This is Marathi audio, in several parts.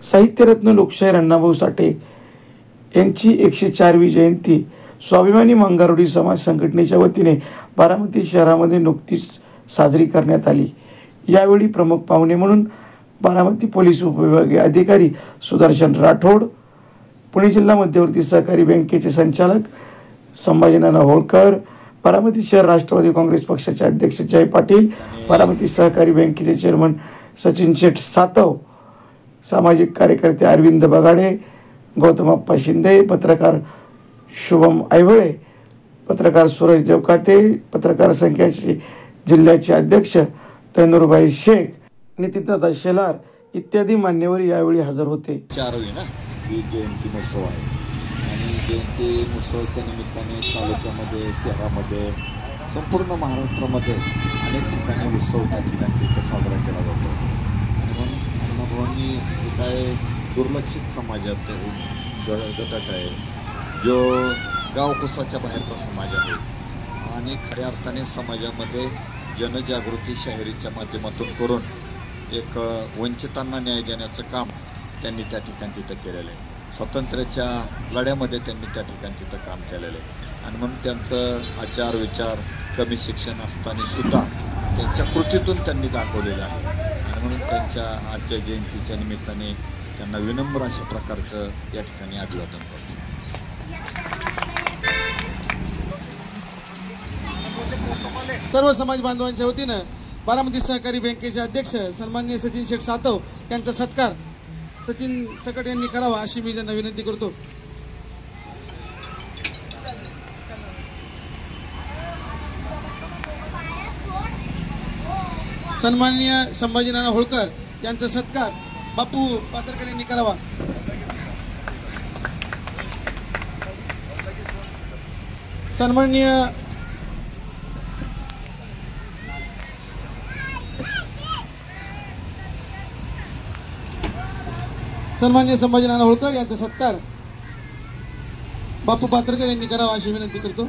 साहित्यरत्न लोकशाहीर अण्णाभाऊ साठे यांची 104वी जयंती स्वाभिमानी मंगारुडी समाज संघटनेच्या वतीने बारामती शहरामध्ये नुकतीच साजरी करण्यात आली। यावेळी प्रमुख पाहुणे म्हणून बारामती पोलीस उपविभागीय अधिकारी सुदर्शन राठोड, पुणे जिल्हा मध्यवर्ती सहकारी बँकेचे संचालक संभाजीनाना होळकर, बारामती शहर राष्ट्रवादी काँग्रेस पक्षाचे अध्यक्ष जय पाटील, बारामती सहकारी बँकेचे चेअरमन सचिन शेठ सातव, सामाजिक कार्यकर्ते अरविंद बगाडे, गौतमप्पा शिंदे, पत्रकार शुभम ऐवळे, पत्रकार सूरज देवकाते, पत्रकार संघाचे जिल्ह्याचे अध्यक्ष तैनुरबाई शेख, नितीनदादा शेलार इत्यादी मान्यवर यावेळी हजर होते। 4वी ना ही जयंती महोत्सव आहे आणि जयंती महोत्सवाच्या निमित्ताने तालुक्यामध्ये, शहरामध्ये, संपूर्ण महाराष्ट्रामध्ये अनेक ठिकाणी उत्सव त्या ठिकाणी साजरा केला जातो। आणि म्हणून अण्णाभाऊंनी हे काय दुर्लक्षित समाजात गटात आहे, जो गावकुसाच्या बाहेरचा समाज आहे आणि खऱ्या अर्थाने समाजामध्ये जनजागृती शाहिरीच्या माध्यमातून करून एक वंचितांना न्याय देण्याचं काम त्यांनी त्या ठिकाणी तिथं केलेलं आहे। स्वातंत्र्याच्या लढ्यामध्ये त्यांनी त्या ठिकाणी तिथं काम केलेलं आहे आणि म्हणून त्यांचं आचार विचार कमी शिक्षण असताना सुद्धा त्यांच्या कृतीतून त्यांनी दाखवलेलं आहे आणि म्हणून त्यांच्या आजच्या जयंतीच्या निमित्ताने त्यांना विनम्र अशा प्रकारचं या ठिकाणी अभिवादन करतो। सर्व समाज बांधवांच्या वतीनं बारामती सहकारी बँकेचे अध्यक्ष सन्माननीय सचिन शेठ सातव यांचा सत्कार सचिन सकट यांनी करावा अशी मी त्यांना विनंती करतो। सन्माननीय संभाजीनाना होळकर यांचा सत्कार बापू पात्रकर यांनी करावा। सन्माननीय संभाजीनाना होळकर यांचा सत्कार बापू पात्रकर यांनी करावा अशी विनंती करतो।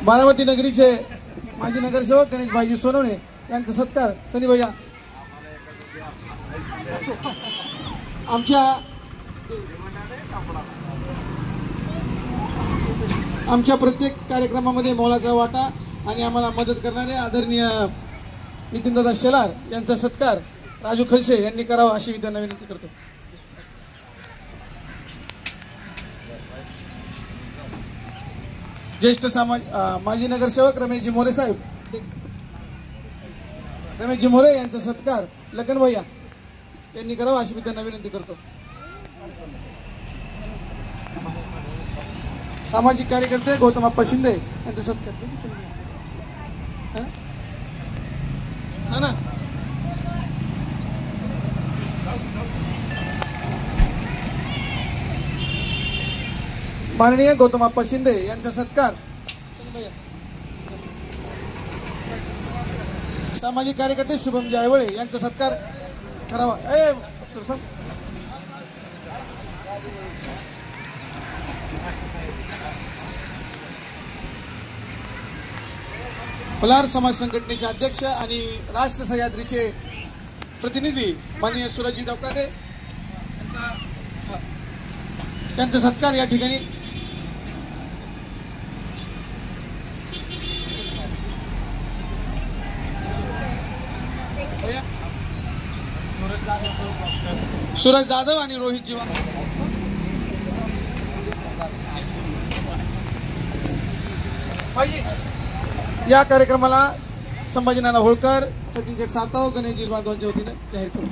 बारामती नगरीचे माजी नगरसेवक गणेश भाईजी सोनवणे यांचा सत्कार सनी भैया। आमच्या प्रत्येक कार्यक्रमामध्ये मोलाचा वाटा आणि आम्हाला मदत करणारे आदरणीय नितीनदादा शेलार यांचा सत्कार राजू खलसे यांनी करावा अशी मी त्यांना विनंती करतो। ज्येष्ठ माजी नगरसेवक रमेशजी मोरे साहेब, रमेशजी मोरे यांचा सत्कार लखन भैया यांनी करावा अशी मी त्यांना विनंती करतो। सामाजिक कार्यकर्ते गौतमप्पा शिंदे यांचा सत्कार ना माननीय गौतमप्पा शिंदे यांचा सत्कार। सामाजिक कार्यकर्ते शुभम जायवळे यांचा सत्कार करावा। फुलार समाज संघटनेचे अध्यक्ष आणि राष्ट्र सह्याद्रीचे प्रतिनिधी माननीय सूरजजी देवकाते यांचा सत्कार या ठिकाणी। सूरज जाधव आणि रोहित जीवा या कार्यक्रमाला संभाजीनाना होळकर, सचिन शेठ सातव, गणेशजी बांधवांच्या वतीने जाहीर करू।